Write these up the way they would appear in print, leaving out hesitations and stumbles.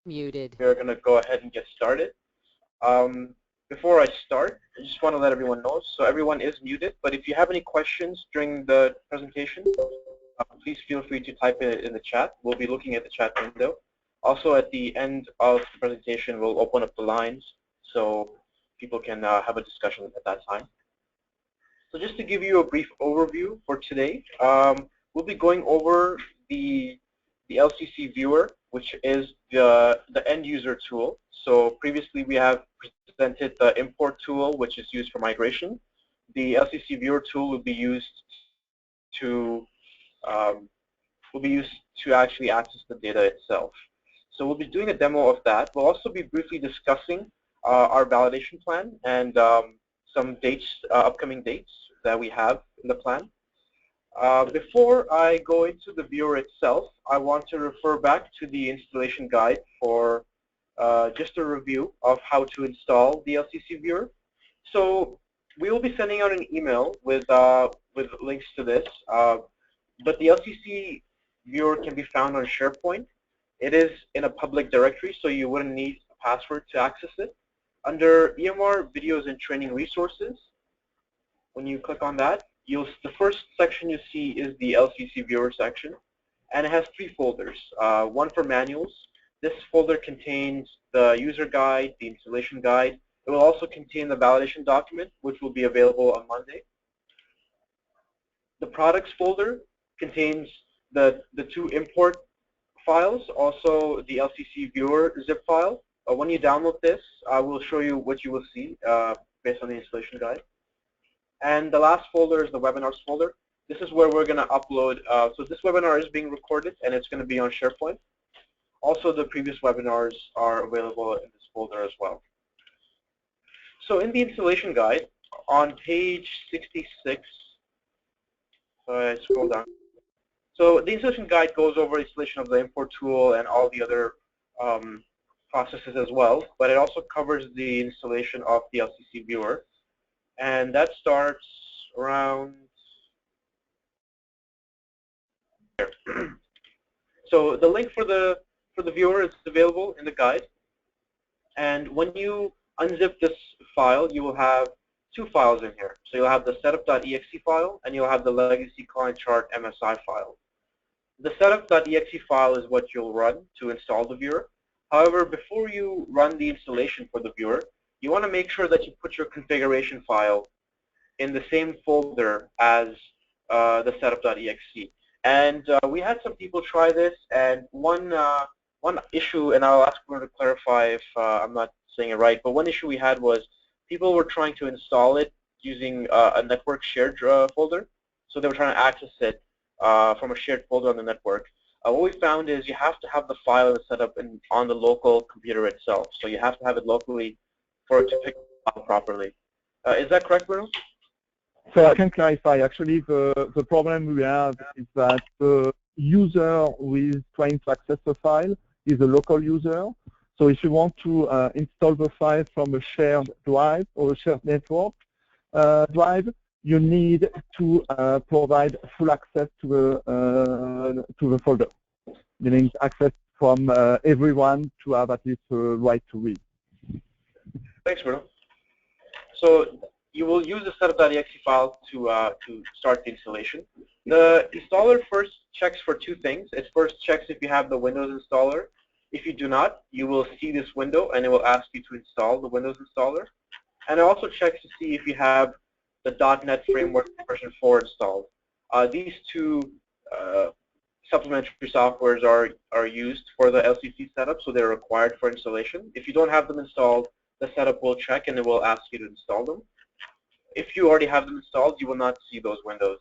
Muted. We are going to go ahead and get started. Before I start, I just want to let everyone know, so everyone is muted, but if you have any questions during the presentation, please feel free to type it in the chat. We'll be looking at the chat window. Also, at the end of the presentation, we'll open up the lines so people can have a discussion at that time. So just to give you a brief overview for today, we'll be going over the LCC viewer, which is the end user tool. So previously we have presented the import tool, which is used for migration. The LCC viewer tool will be used to actually access the data itself. So we'll be doing a demo of that. We'll also be briefly discussing our validation plan and some dates, upcoming dates that we have in the plan. Before I go into the viewer itself, I want to refer back to the installation guide for just a review of how to install the LCC viewer. So we will be sending out an email with links to this, but the LCC viewer can be found on SharePoint. It is in a public directory, so you wouldn't need a password to access it. Under EMR Videos and Training Resources, when you click on that, the first section you see is the LCC viewer section, and it has 3 folders. One for manuals. This folder contains the user guide, the installation guide. It will also contain the validation document, which will be available on Monday. The products folder contains the 2 import files, also the LCC viewer zip file. When you download this, I will show you what you will see based on the installation guide. And the last folder is the webinars folder. This is where we're going to upload. So this webinar is being recorded, and it's going to be on SharePoint. Also, the previous webinars are available in this folder as well. So in the installation guide, on page 66, scroll down. So the installation guide goes over installation of the import tool and all the other processes as well, but it also covers the installation of the LCC viewer. And that starts around here. So the link for the viewer is available in the guide. And when you unzip this file, you will have 2 files in here. So you'll have the setup.exe file, and you'll have the legacy client chart MSI file. The setup.exe file is what you'll run to install the viewer. However, before you run the installation for the viewer, you want to make sure that you put your configuration file in the same folder as the setup.exe. And we had some people try this, and one issue, and I'll ask Bruno to clarify if I'm not saying it right, but one issue we had was people were trying to install it using a network shared folder. So they were trying to access it from a shared folder on the network. What we found is you have to have the file set up on the local computer itself. So you have to have it locally for it to pick the file properly. Is that correct, Bruno? So I can clarify. Actually, the problem we have is that the user who is trying to access the file is a local user. So if you want to install the file from a shared drive or a shared network drive, you need to provide full access to the folder, meaning access from everyone to have at least the right to read. Thanks, Bruno. So you will use the setup.exe file to start the installation. The installer first checks for 2 things. It first checks if you have the Windows installer. If you do not, you will see this window, and it will ask you to install the Windows installer. And it also checks to see if you have the .NET Framework version 4 installed. These 2 supplementary softwares are used for the LCC setup, so they're required for installation. If you don't have them installed, the setup will check, and it will ask you to install them. If you already have them installed, you will not see those windows.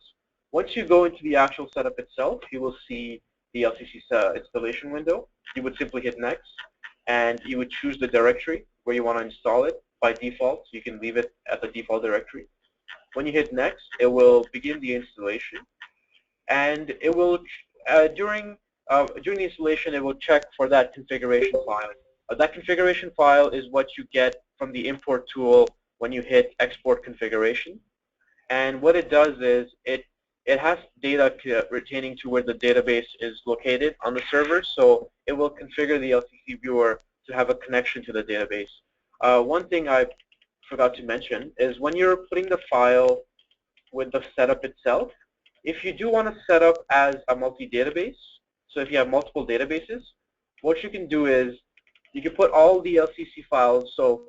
Once you go into the actual setup itself, you will see the LCC installation window. You would simply hit Next, and you would choose the directory where you want to install it by default. So you can leave it at the default directory. When you hit Next, it will begin the installation, and it will during the installation, it will check for that configuration file. That configuration file is what you get from the import tool when you hit Export Configuration. And what it does is it it has data retaining to where the database is located on the server, so it will configure the LCC viewer to have a connection to the database. One thing I forgot to mention is when you're putting the file with the setup itself, if you do want to set up as a multi-database, so if you have multiple databases, what you can do is you can put all the LCC files, so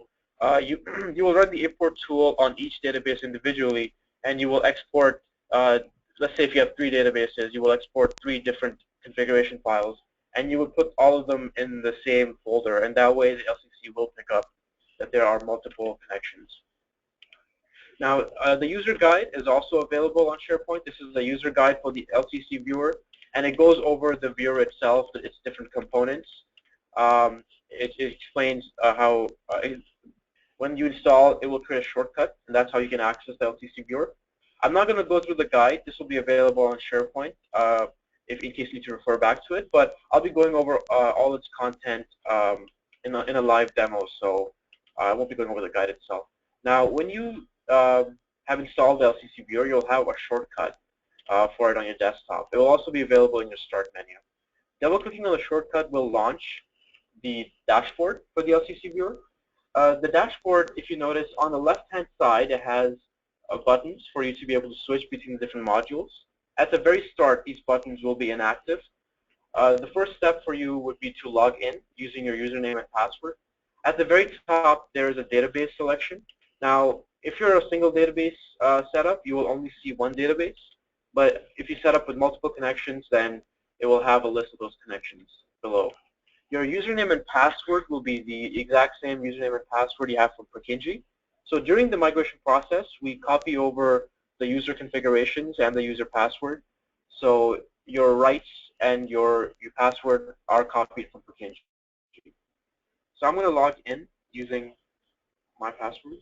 you will run the import tool on each database individually, and you will export, let's say if you have 3 databases, you will export 3 different configuration files, and you will put all of them in the same folder, and that way the LCC will pick up that there are multiple connections. Now, the user guide is also available on SharePoint. This is the user guide for the LCC viewer, and it goes over the viewer itself, its different components. It explains how when you install, it will create a shortcut, and that's how you can access the LCC viewer. I'm not going to go through the guide. This will be available on SharePoint if in case you need to refer back to it. But I'll be going over all its content in a live demo, so I won't be going over the guide itself. Now, when you have installed the LCC viewer, you'll have a shortcut for it on your desktop. It will also be available in your start menu. Double-clicking on the shortcut will launch the dashboard for the LCC viewer. The dashboard, if you notice, on the left-hand side, it has buttons for you to be able to switch between the different modules. At the very start, these buttons will be inactive. The first step for you would be to log in using your username and password. At the very top, there is a database selection. Now, if you're a single database setup, you will only see one database. But if you set up with multiple connections, then it will have a list of those connections below. Your username and password will be the exact same username and password you have for Purkinje. So during the migration process, we copy over the user configurations and the user password. So your rights and your password are copied from Purkinje. So I'm going to log in using my password.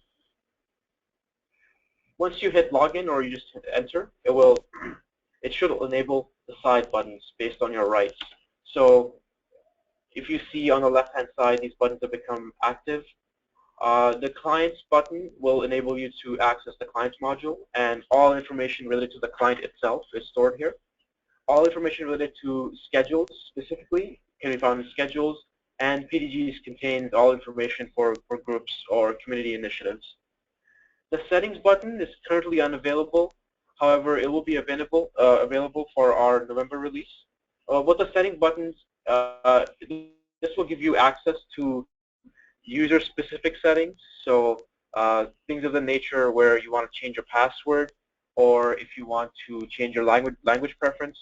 Once you hit login or you just hit enter, it should enable the side buttons based on your rights. So if you see on the left-hand side, these buttons have become active. The clients button will enable you to access the clients module, and all information related to the client itself is stored here. All information related to schedules specifically can be found in schedules, and PDGs contains all information for groups or community initiatives. The settings button is currently unavailable. However, it will be available for our November release. What the settings buttons, this will give you access to user-specific settings. So things of the nature where you want to change your password, or if you want to change your language preference.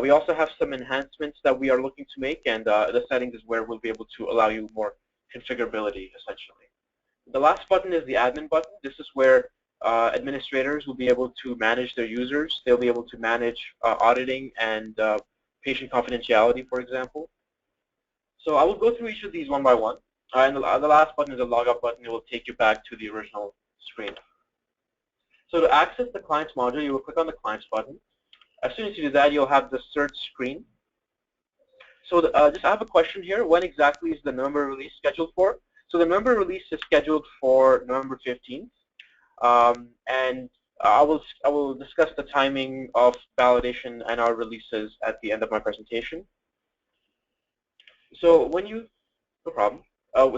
We also have some enhancements that we are looking to make, and the settings is where we'll be able to allow you more configurability, essentially. The last button is the admin button. This is where administrators will be able to manage their users. They'll be able to manage auditing and patient confidentiality, for example. So I will go through each of these one by one. And the last button is a logout button. It will take you back to the original screen. So to access the clients module, you will click on the clients button. As soon as you do that, you'll have the search screen. So just I have a question here. When exactly is the November release scheduled for? So the November release is scheduled for November 15th. And I will discuss the timing of validation and our releases at the end of my presentation. So when you, no problem.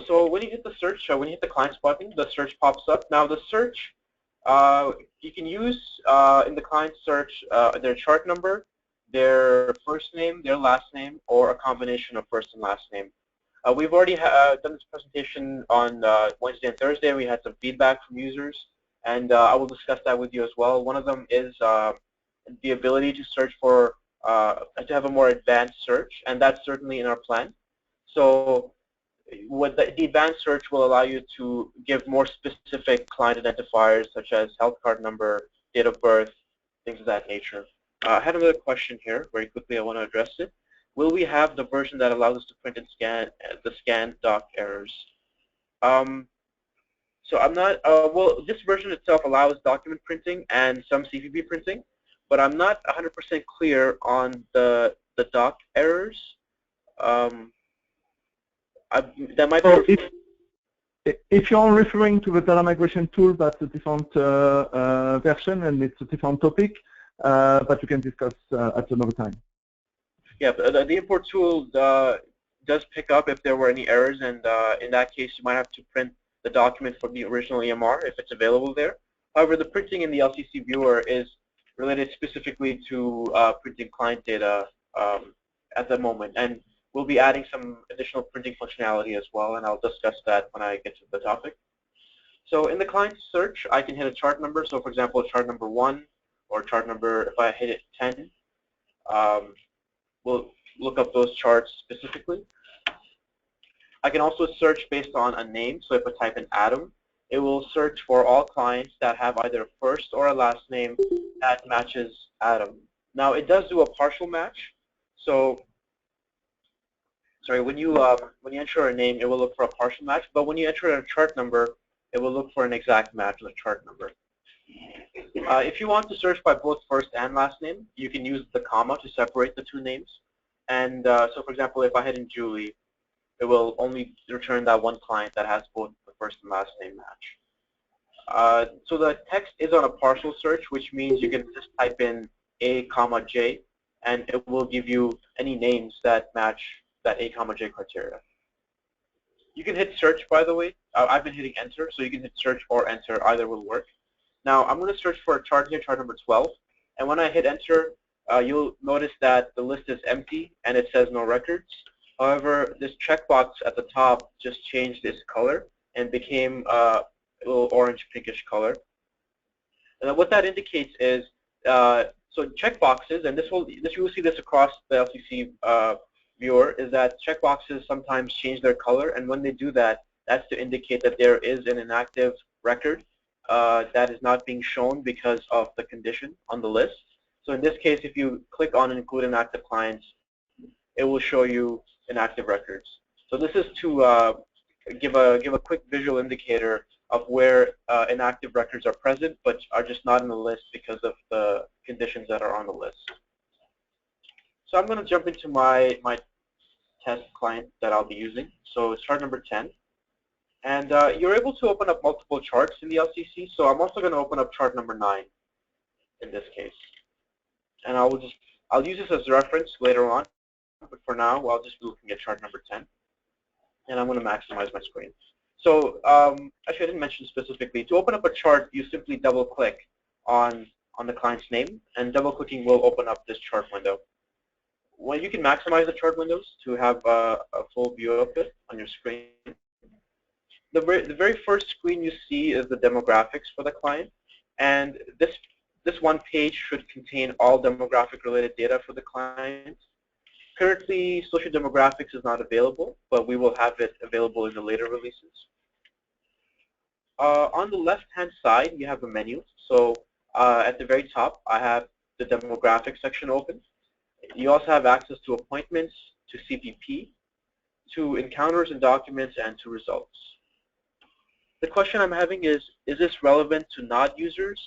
So when you hit the search, when you hit the clients button, the search pops up. Now the search, you can use in the client search their chart number, their first name, their last name, or a combination of first and last name. We've already done this presentation on Wednesday and Thursday. We had some feedback from users, and I will discuss that with you as well. One of them is the ability to search for, to have a more advanced search, and that's certainly in our plan. So what the advanced search will allow you to give more specific client identifiers, such as health card number, date of birth, things of that nature. I had another question here. Very quickly, I want to address it. Will we have the version that allows us to print and scan the scanned doc errors? So I'm not, well, this version itself allows document printing and some CVB printing, but I'm not 100% clear on the doc errors. That might be. If you're referring to the data migration tool, that's a different version and it's a different topic. but we can discuss at another time. Yeah, the import tool does pick up if there were any errors, and in that case, you might have to print the document from the original EMR if it's available there. However, the printing in the LCC viewer is related specifically to printing client data at the moment, and we'll be adding some additional printing functionality as well, and I'll discuss that when I get to the topic. So in the client search, I can hit a chart number. So for example, chart number 1 or chart number, if I hit it 10, we'll look up those charts specifically. I can also search based on a name. So if I type in Adam, it will search for all clients that have either a first or a last name that matches Adam. Now it does do a partial match. So sorry, when you enter a name, it will look for a partial match. But when you enter a chart number, it will look for an exact match with a chart number. If you want to search by both first and last name, you can use the comma to separate the two names. And so, for example, if I hit in Julie, it will only return that one client that has both the first and last name match. So the text is on a partial search, which means you can just type in A, comma, J, and it will give you any names that match that A, comma, J criteria. You can hit search, by the way. I've been hitting enter, so you can hit search or enter. Either will work. Now, I'm going to search for a chart here, chart number 12. And when I hit enter, you'll notice that the list is empty and it says no records. However, this checkbox at the top just changed its color and became a little orange pinkish color. And what that indicates is, so checkboxes, and you will see this across the LCC viewer, is that checkboxes sometimes change their color, and when they do that, that's to indicate that there is an inactive record that is not being shown because of the condition on the list. So in this case, if you click on include inactive clients, it will show you inactive records. So this is to give a quick visual indicator of where inactive records are present, but are just not in the list because of the conditions that are on the list. So I'm going to jump into my test client that I'll be using. So it's chart number 10. And you're able to open up multiple charts in the LCC, so I'm also going to open up chart number 9 in this case. And I'll use this as a reference later on, but for now, I'll just be looking at chart number 10. And I'm going to maximize my screen. So actually, I didn't mention specifically. To open up a chart, you simply double-click on the client's name, and double-clicking will open up this chart window. Well, you can maximize the chart windows to have a full view of it on your screen. The very first screen you see is the demographics for the client, and this one page should contain all demographic-related data for the client. Currently, social demographics is not available, but we will have it available in the later releases. On the left-hand side, you have a menu. So at the very top, I have the demographics section open. You also have access to appointments, to CPP, to encounters and documents, and to results. The question I'm having is this relevant to NOD users?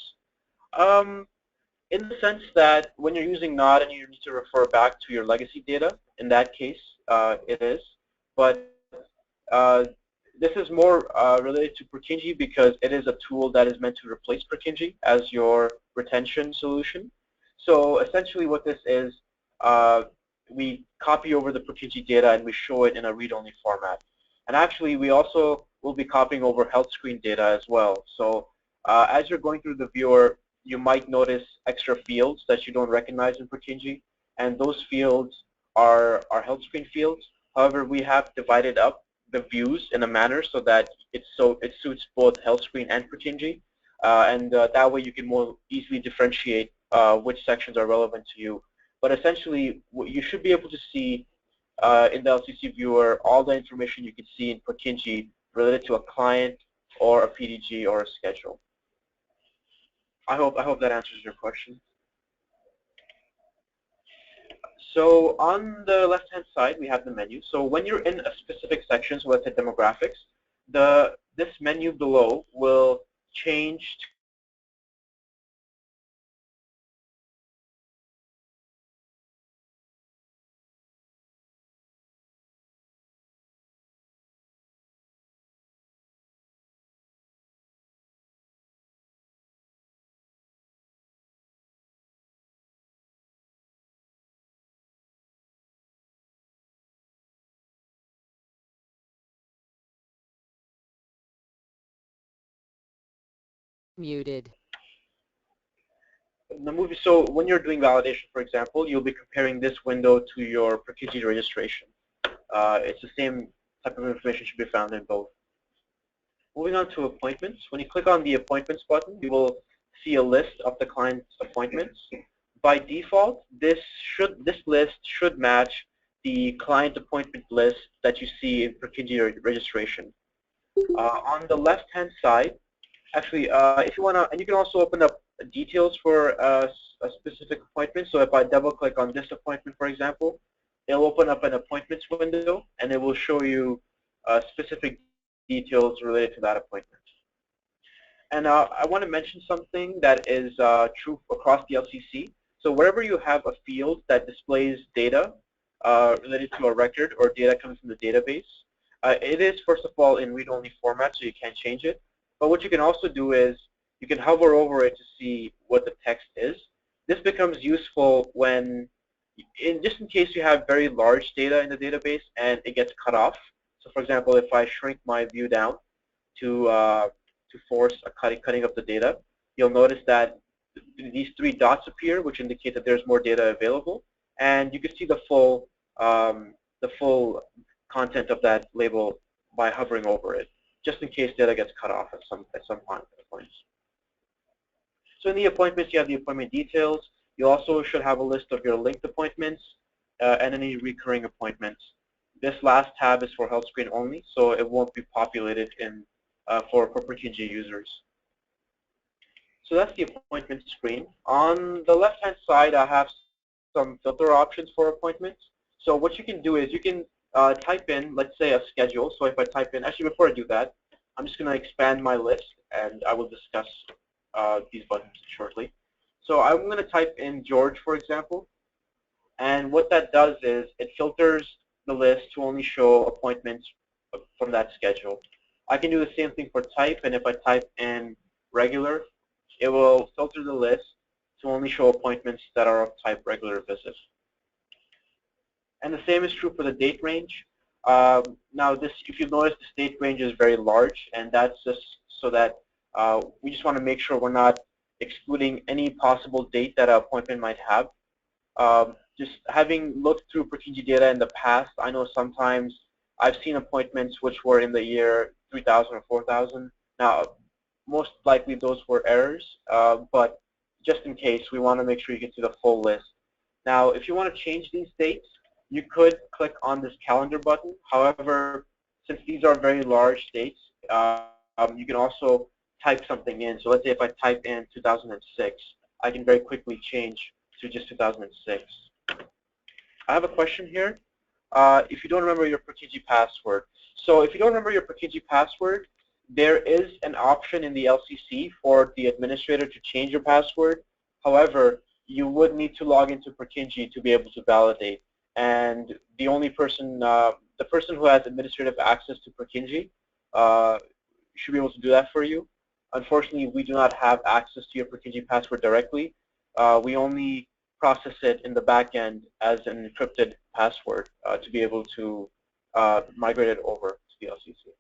In the sense that when you're using NOD and you need to refer back to your legacy data, in that case, it is. But this is more related to Purkinje because it is a tool that is meant to replace Purkinje as your retention solution. So essentially what this is, we copy over the Purkinje data and we show it in a read-only format. And actually, we also will be copying over health screen data as well. So as you're going through the viewer, you might notice extra fields that you don't recognize in Purkinje, and those fields are health screen fields. However, we have divided up the views in a manner so that it suits both health screen and Purkinje, and that way you can more easily differentiate which sections are relevant to you. But essentially, you should be able to see in the LCC viewer all the information you can see in Purkinje related to a client or a PDG or a schedule. I hope that answers your question. So on the left-hand side, we have the menu. So when you're in a specific section, so let's say demographics, this menu below will change Muted. So when you're doing validation, for example, you'll be comparing this window to your Purkinje registration. It's the same type of information should be found in both. Moving on to appointments. When you click on the appointments button, you will see a list of the client's appointments. By default, this list should match the client appointment list that you see in Purkinje registration. On the left-hand side, actually, if you want to, and you can also open up details for a specific appointment. So if I double-click on this appointment, for example, it'll open up an appointments window, and it will show you specific details related to that appointment. And I want to mention something that is true across the LCC. So wherever you have a field that displays data related to a record or data coming from the database, it is, first of all, in read-only format, so you can't change it. But what you can also do is you can hover over it to see what the text is. This becomes useful when, just in case you have very large data in the database and it gets cut off. So for example, if I shrink my view down to force a cutting of the data, you'll notice that these three dots appear, which indicate that there's more data available, and you can see the full content of that label by hovering over it, just in case data gets cut off at some points. So in the appointments, you have the appointment details. You also should have a list of your linked appointments and any recurring appointments. This last tab is for health screen only, so it won't be populated in for Purkinje users. So that's the appointment screen. On the left-hand side, I have some filter options for appointments. So what you can do is you can type in, let's say, a schedule. So if I type in, actually before I do that, I'm just going to expand my list, and I will discuss these buttons shortly. So I'm going to type in George, for example. And what that does is it filters the list to only show appointments from that schedule. I can do the same thing for type, and if I type in regular, it will filter the list to only show appointments that are of type regular visit. And the same is true for the date range. Now, if you notice, the date range is very large, and that's just so that we just want to make sure we're not excluding any possible date that an appointment might have. Just having looked through Purkinje data in the past, I know sometimes I've seen appointments which were in the year 3000 or 4000. Now, most likely those were errors, but just in case, we want to make sure you can see the full list. Now, if you want to change these dates, you could click on this calendar button. However, since these are very large dates, you can also type something in. So let's say if I type in 2006, I can very quickly change to just 2006. I have a question here. If you don't remember your Purkinje password. So if you don't remember your Purkinje password, there is an option in the LCC for the administrator to change your password. However, you would need to log into Purkinje to be able to validate. And the only person, the person who has administrative access to Purkinje should be able to do that for you. Unfortunately, we do not have access to your Purkinje password directly. We only process it in the back end as an encrypted password to be able to migrate it over to the LCC.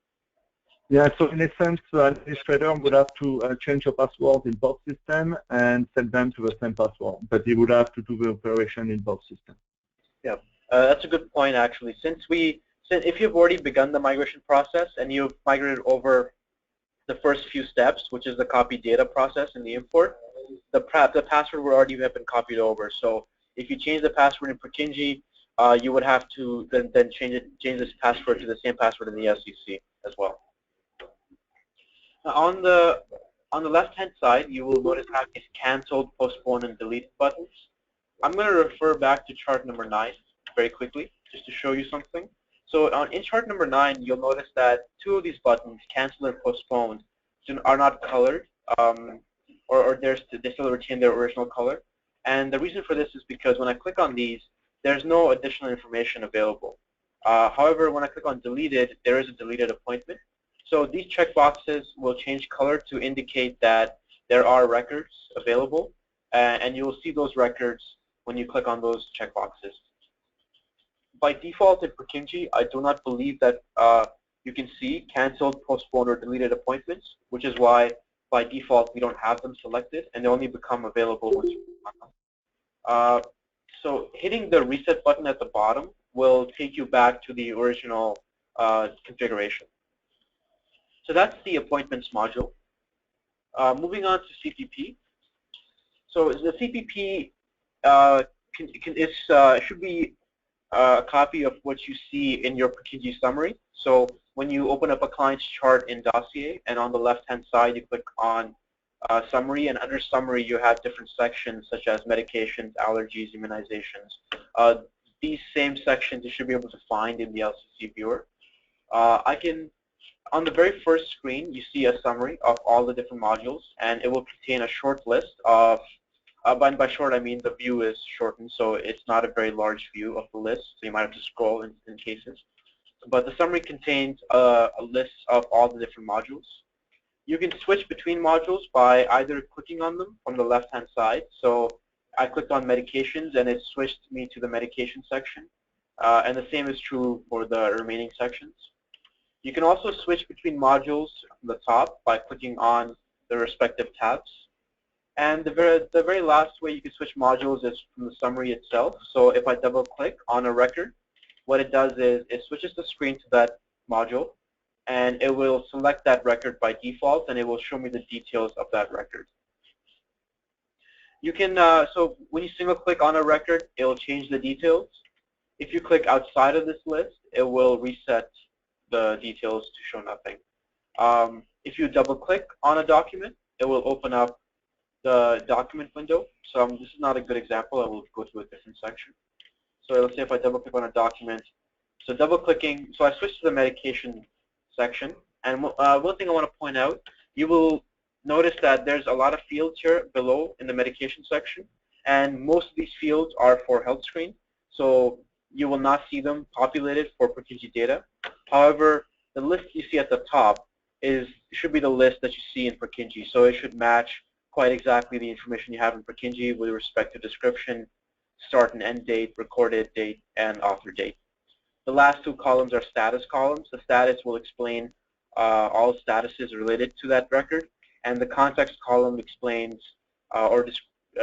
Yeah, so in essence, the administrator would have to change your password in both systems and set them to the same password, but he would have to do the operation in both systems. Yeah, that's a good point, actually. If you've already begun the migration process and you've migrated over the first few steps, which is the copy data process and the import, the password would already have been copied over. So if you change the password in Purkinje, you would have to then change this password to the same password in the LCC as well. Now on the left-hand side, you will notice I have these canceled, postponed, and delete buttons. I'm going to refer back to chart number 9 very quickly, just to show you something. So in chart number 9, you'll notice that 2 of these buttons, cancel and postponed, are not colored, or they still retain their original color. And the reason for this is because when I click on these, there's no additional information available. However, when I click on deleted, there is a deleted appointment. So these checkboxes will change color to indicate that there are records available, and you will see those records when you click on those checkboxes. By default in Purkinje, I do not believe that you can see canceled, postponed, or deleted appointments, which is why by default, we don't have them selected, and they only become available once you click on them. So hitting the reset button at the bottom will take you back to the original configuration. So that's the appointments module. Moving on to CPP. So the CPP should be a copy of what you see in your Purkinje summary. So when you open up a client's chart in Dossier, and on the left-hand side, you click on Summary, and under Summary, you have different sections such as medications, allergies, immunizations. These same sections you should be able to find in the LCC viewer. On the very first screen, you see a summary of all the different modules, and it will contain a short list of, by short I mean the view is shortened, so it's not a very large view of the list, so you might have to scroll in cases. But the summary contains a list of all the different modules. You can switch between modules by either clicking on them from the left-hand side. So I clicked on medications, and it switched me to the medication section. And the same is true for the remaining sections. You can also switch between modules from the top by clicking on the respective tabs. And the very last way you can switch modules is from the summary itself. So if I double-click on a record, what it does is it switches the screen to that module, and it will select that record by default, and it will show me the details of that record. You can, so when you single-click on a record, it will change the details. If you click outside of this list, it will reset the details to show nothing. If you double-click on a document, it will open up the document window. So this is not a good example. I will go to a different section. So let's say if I double-click on a document. So double-clicking, so I switched to the medication section. And one thing I want to point out, you will notice that there's a lot of fields here below in the medication section. And most of these fields are for health screen. So you will not see them populated for Purkinje data. However, the list you see at the top should be the list that you see in Purkinje. So it should match quite exactly the information you have in Purkinje with respect to description, start and end date, recorded date, and author date. The last two columns are status columns. The status will explain all statuses related to that record, and the context column explains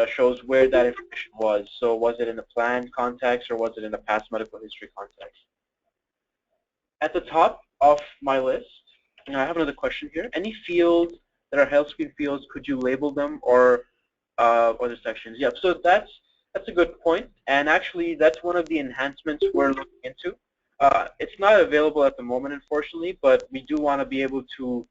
shows where that information was. So was it in the plan context, or was it in the past medical history context? At the top of my list, and I have another question here. Any fields that are health screen fields, could you label them, or other sections? Yeah, so that's a good point, and actually that's one of the enhancements we're looking into. It's not available at the moment, unfortunately, but we do want to be able to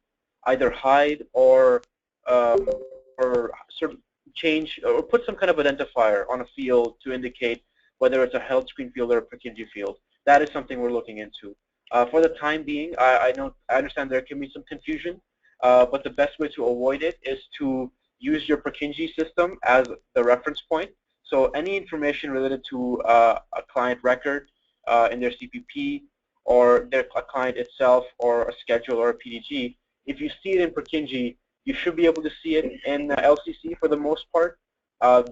either hide or sort of change or put some kind of identifier on a field to indicate whether it's a health screen field or a Purkinje field. That is something we're looking into. For the time being, I understand there can be some confusion, but the best way to avoid it is to use your Purkinje system as the reference point. So any information related to a client record in their CPP or their client itself, or a schedule or a PDG, if you see it in Purkinje, you should be able to see it in LCC for the most part.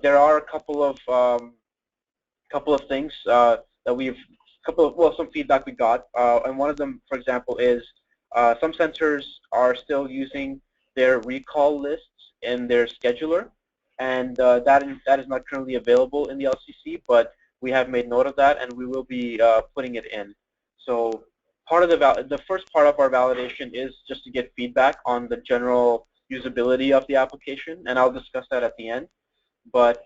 There are a couple of things that some feedback we got, and one of them, for example, is some centers are still using their recall lists in their scheduler, and that is not currently available in the LCC, but we have made note of that, and we will be putting it in. So part of the first part of our validation is just to get feedback on the general usability of the application, and I'll discuss that at the end. But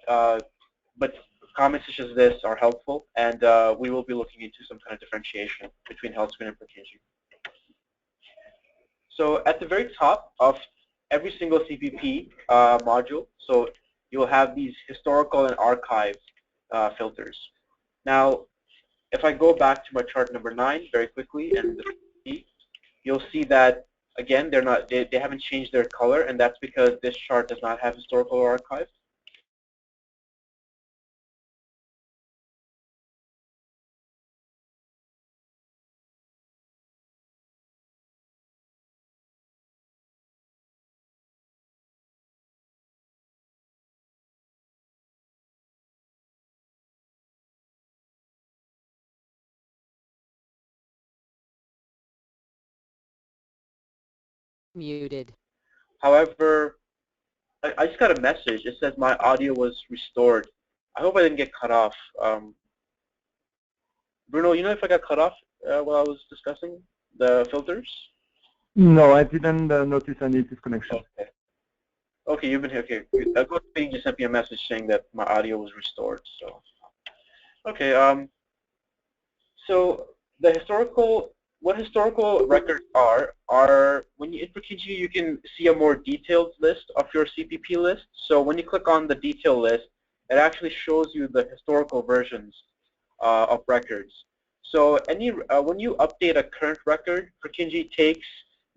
comments such as this are helpful, and we will be looking into some kind of differentiation between HealthScreen and Purkinje. So at the very top of every single CPP module, so you'll have these historical and archive filters. Now, if I go back to my chart number 9 very quickly, and you'll see that again they haven't changed their color, and that's because this chart does not have historical or archive. Muted. However, I just got a message. It says my audio was restored. I hope I didn't get cut off. Bruno, you know if I got cut off while I was discussing the filters? No, I didn't notice any disconnection. Okay. Okay, you've been here. Okay, GoToPing just sent me a message saying that my audio was restored. So, okay. So the what historical records are when you input Kijiji, you can see a more detailed list of your CPP list. So when you click on the detail list, it actually shows you the historical versions of records. So when you update a current record, Kijiji takes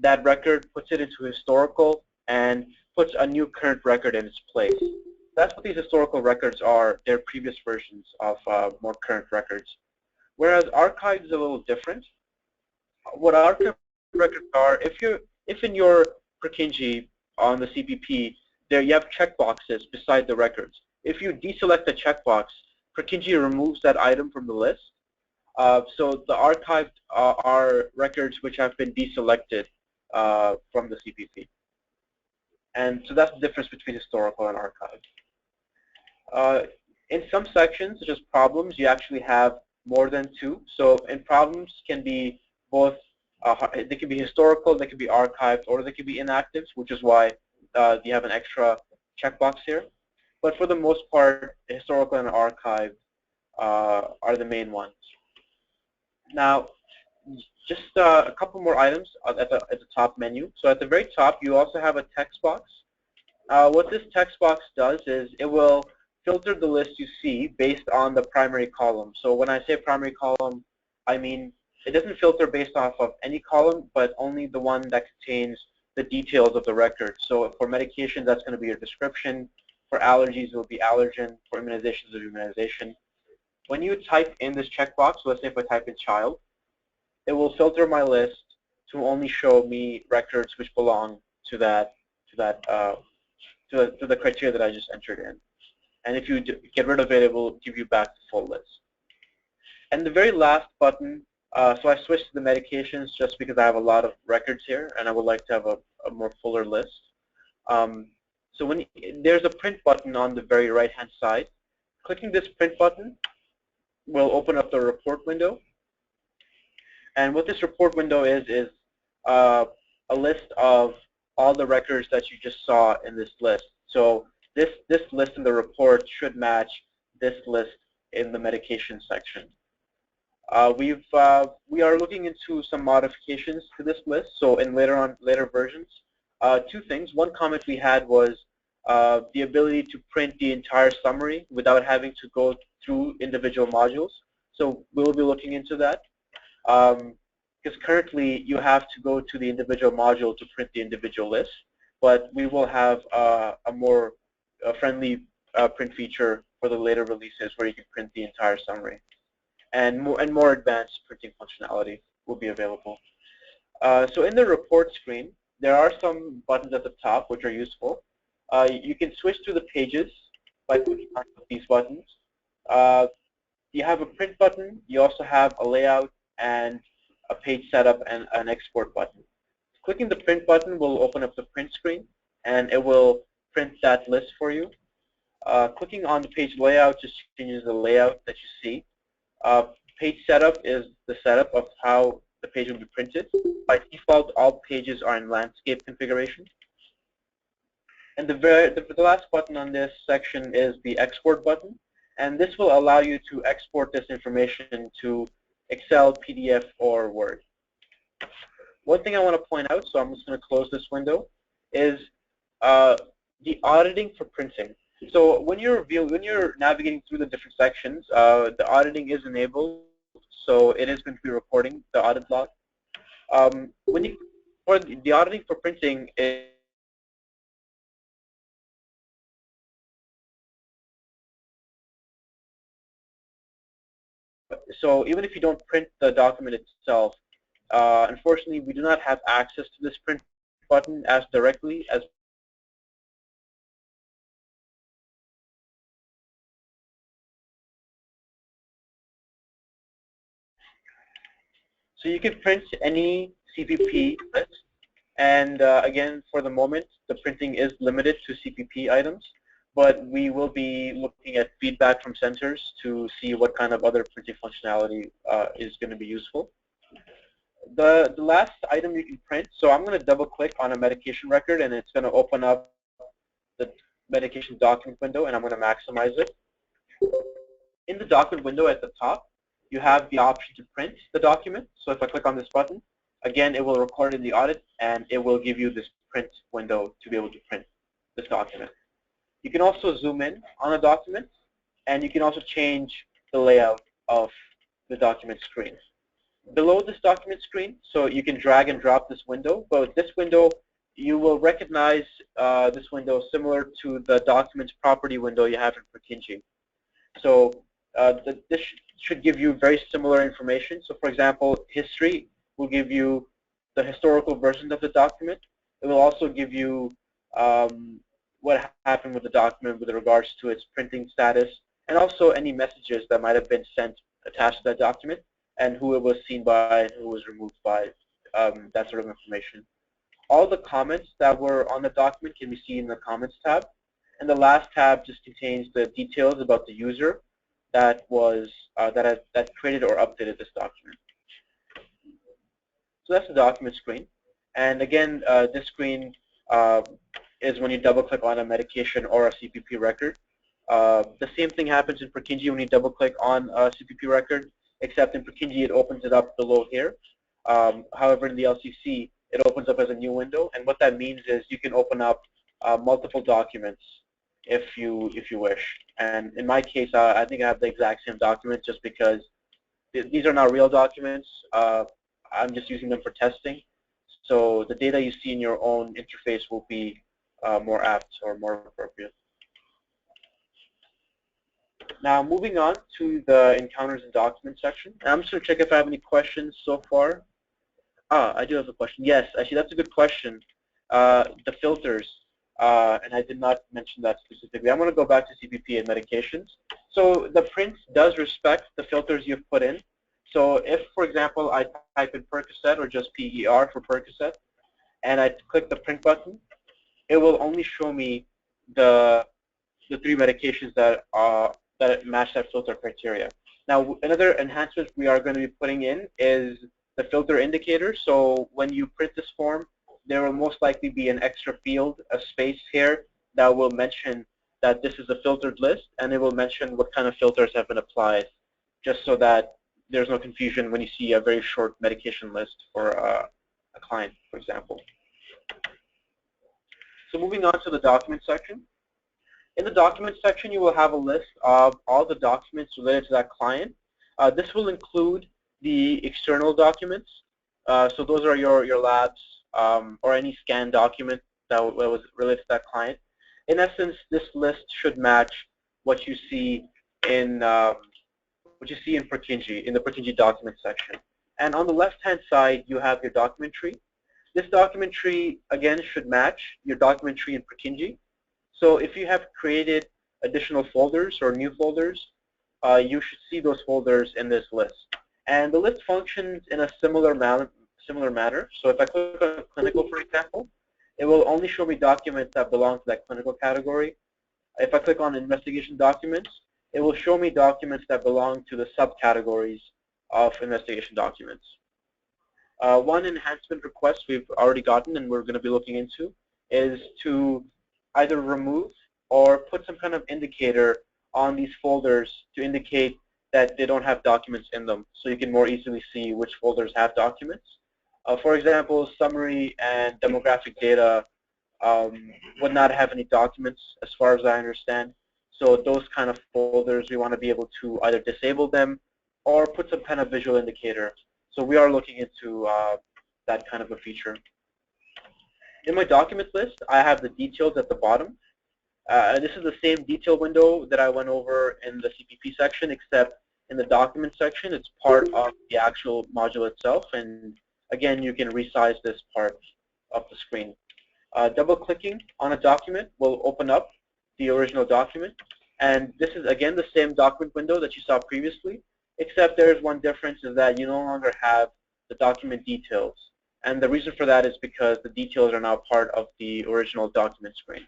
that record, puts it into historical, and puts a new current record in its place. That's what these historical records are. They're previous versions of more current records. Whereas archives is a little different. What archive records are, if in your Purkinje on the CPP, there you have checkboxes beside the records. If you deselect the checkbox, Purkinje removes that item from the list. So the archived are records which have been deselected from the CPP. And so that's the difference between historical and archived. In some sections, such as problems, you actually have more than two. So in problems can be both, they can be historical, they can be archived, or they can be inactive, which is why you have an extra checkbox here. But for the most part, historical and archived are the main ones. Now, just a couple more items at the top menu. So at the very top, you also have a text box. What this text box does is it will filter the list you see based on the primary column. So when I say primary column, I mean it doesn't filter based off of any column, but only the one that contains the details of the record. So for medication, that's going to be your description. For allergies, it will be allergen. For immunizations, it will be immunization. When you type in this checkbox, let's say if I type in child, it will filter my list to only show me records which belong to the criteria that I just entered in. And if you get rid of it, it will give you back the full list. And the very last button, so I switched to the medications just because I have a lot of records here, and I would like to have a more fuller list. So there's a print button on the very right-hand side. Clicking this print button will open up the report window. And what this report window is a list of all the records that you just saw in this list. So this list in the report should match this list in the medication section. We are looking into some modifications to this list. So in later versions, two things. One comment we had was the ability to print the entire summary without having to go through individual modules. So we'll be looking into that. Because currently you have to go to the individual module to print the individual list, but we will have a more friendly print feature for the later releases where you can print the entire summary, and more advanced printing functionality will be available. So in the report screen, there are some buttons at the top which are useful. You can switch to the pages by clicking on these buttons. You have a print button. You also have a layout and a page setup and an export button. Clicking the print button will open up the print screen, and it will print that list for you. Clicking on the page layout just changes the layout that you see. Page setup is the setup of how the page will be printed. By default, all pages are in landscape configuration. And the last button on this section is the export button. And this will allow you to export this information to Excel, PDF, or Word. One thing I want to point out, so I'm just going to close this window, is the auditing for printing. So when you're navigating through the different sections, the auditing is enabled, so it is going to be recording the audit log. For the auditing for printing is so even if you don't print the document itself, unfortunately, we do not have access to this print button as directly as so you can print any CPP list And again, for the moment, the printing is limited to CPP items, but we will be looking at feedback from sensors to see what kind of other printing functionality is going to be useful. The last item you can print, so I'm going to double click on a medication record and it's going to open up the medication document window, and I'm going to maximize it. In the document window at the top, you have the option to print the document. So if I click on this button, again, it will record in the audit, and it will give you this print window to be able to print this document. You can also zoom in on a document, and you can also change the layout of the document screen. Below this document screen, so you can drag and drop this window, but this window, you will recognize this window similar to the documents property window you have in Purkinje. So this should give you very similar information. So for example, history will give you the historical version of the document. It will also give you what happened with the document with regards to its printing status, and also any messages that might have been sent attached to that document, and who it was seen by and who was removed by, that sort of information. All the comments that were on the document can be seen in the comments tab, and the last tab just contains the details about the user that was that created or updated this document. So that's the document screen, and again, this screen is when you double-click on a medication or a CPP record. The same thing happens in Purkinje when you double-click on a CPP record, except in Purkinje it opens it up below here. However, in the LCC, it opens up as a new window, and what that means is you can open up multiple documents if you wish. And in my case, I think I have the exact same document just because these are not real documents. I'm just using them for testing. So the data you see in your own interface will be more apt or more appropriate. Now moving on to the encounters and documents section. And I'm just going to check if I have any questions so far. I do have a question. Yes, actually that's a good question. The filters, and I did not mention that specifically. I'm going to go back to CPP and medications. So the print does respect the filters you've put in. So if, for example, I type in Percocet or just PER for Percocet, and I click the print button, it will only show me the three medications that match that filter criteria. Now, another enhancement we are going to be putting in is the filter indicator. So when you print this form, there will most likely be an extra field, a space here, that will mention that this is a filtered list, and it will mention what kind of filters have been applied, just so that there's no confusion when you see a very short medication list for a client, for example. So moving on to the document section. In the document section, you will have a list of all the documents related to that client. This will include the external documents. So those are your labs or any scanned document that was related to that client. In essence, this list should match what you see in Purkinje, in the Purkinje document section. And on the left-hand side, you have your document tree. This document tree, again, should match your document tree in Purkinje. So if you have created additional folders or new folders, you should see those folders in this list. And the list functions in a similar manner. So if I click on clinical, for example, it will only show me documents that belong to that clinical category. If I click on investigation documents, it will show me documents that belong to the subcategories of investigation documents. One enhancement request we've already gotten and we're going to be looking into is to either remove or put some kind of indicator on these folders to indicate that they don't have documents in them, so you can more easily see which folders have documents. For example, summary and demographic data would not have any documents as far as I understand. So those kind of folders, we want to be able to either disable them or put some kind of visual indicator. So we are looking into that kind of a feature. In my document list, I have the details at the bottom. This is the same detail window that I went over in the CPP section, except in the document section, it's part of the actual module itself. And again, you can resize this part of the screen. Double-clicking on a document will open up the original document. And this is, again, the same document window that you saw previously, except there's one difference is that you no longer have the document details. And the reason for that is because the details are now part of the original document screen.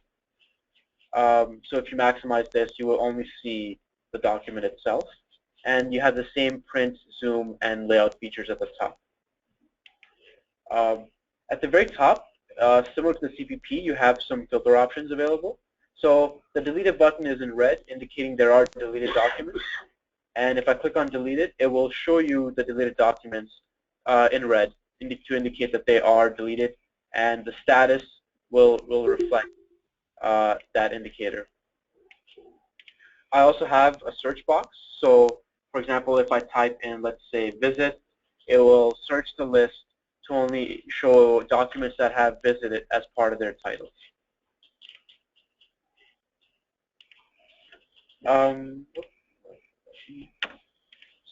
So if you maximize this, you will only see the document itself, and you have the same print, zoom, and layout features at the top. At the very top, similar to the CPP, you have some filter options available. So the deleted button is in red, indicating there are deleted documents. And if I click on delete it will show you the deleted documents in red to indicate that they are deleted, and the status will reflect that indicator. I also have a search box. So for example, if I type in, let's say, visit, it will search the list to only show documents that have visited as part of their titles.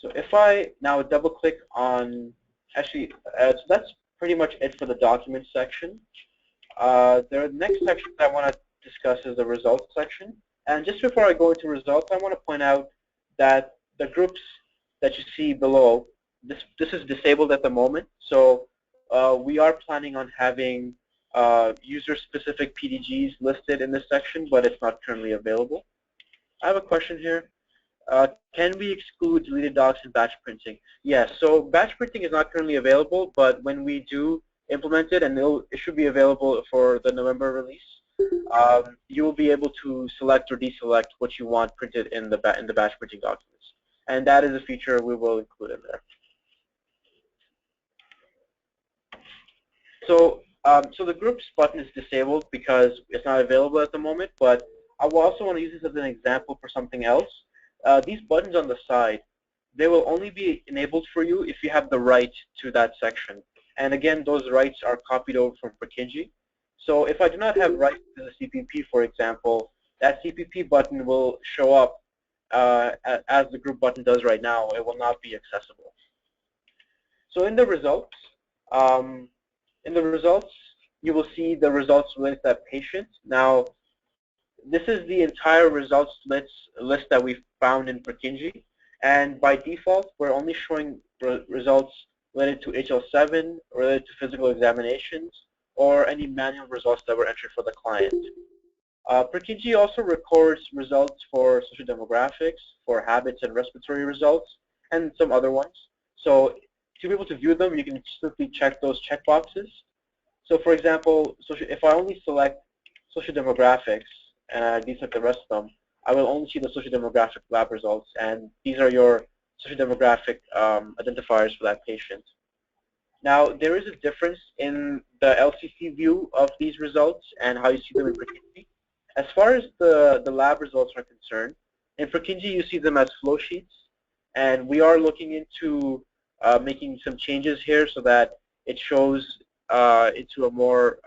So if I now double click on, actually, so that's pretty much it for the document section. The next section that I want to discuss is the results section. And just before I go into results, I want to point out that the groups that you see below, this is disabled at the moment. So we are planning on having user-specific PDGs listed in this section, but it's not currently available. I have a question here. Can we exclude deleted docs in batch printing? Yes, so batch printing is not currently available, but when we do implement it, and it should be available for the November release, you will be able to select or deselect what you want printed in the batch printing documents. And that is a feature we will include in there. So, so the groups button is disabled because it's not available at the moment, but I will also want to use this as an example for something else. These buttons on the side, they will only be enabled for you if you have the right to that section. And again, those rights are copied over from Purkinje. So if I do not have rights to the CPP, for example, that CPP button will show up as the group button does right now. It will not be accessible. So in the results, you will see the results with that patient. Now, this is the entire results list that we've found in Purkinje, and by default, we're only showing results related to HL7, related to physical examinations, or any manual results that were entered for the client. Purkinje also records results for social demographics, for habits and respiratory results, and some other ones. So to be able to view them, you can simply check those checkboxes. So for example, if I only select social demographics, and I deselect the rest of them, I will only see the social demographic lab results, and these are your social demographic identifiers for that patient. Now, there is a difference in the LCC view of these results and how you see them in Purkinje. As far as the lab results are concerned, in Purkinje you see them as flow sheets, and we are looking into making some changes here so that it shows into a more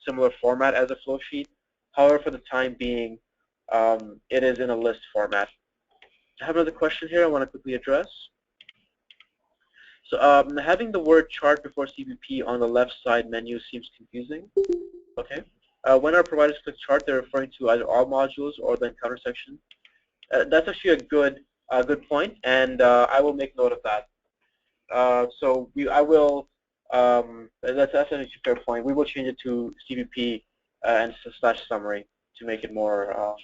similar format as a flow sheet. However, for the time being, it is in a list format. I have another question here I want to quickly address. So having the word chart before CPP on the left side menu seems confusing. Okay. When our providers click chart, they're referring to either all modules or the encounter section. That's actually a good point, and I will make note of that. So that's actually a fair point. We will change it to CPP and / summary to make it more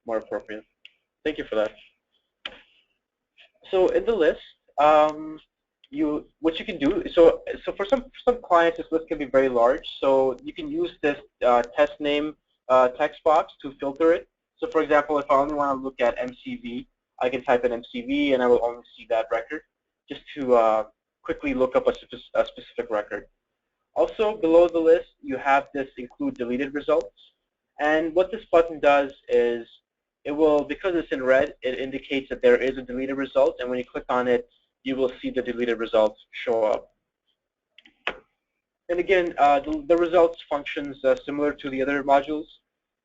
appropriate. Thank you for that. So in the list, what you can do, so for some clients, this list can be very large. So you can use this test name text box to filter it. So for example, if I only want to look at MCV, I can type in MCV and I will only see that record, just to quickly look up a specific record. Also, below the list, you have this include deleted results. And what this button does is it will, because it's in red, it indicates that there is a deleted result. And when you click on it, you will see the deleted results show up. And again, the results functions similar to the other modules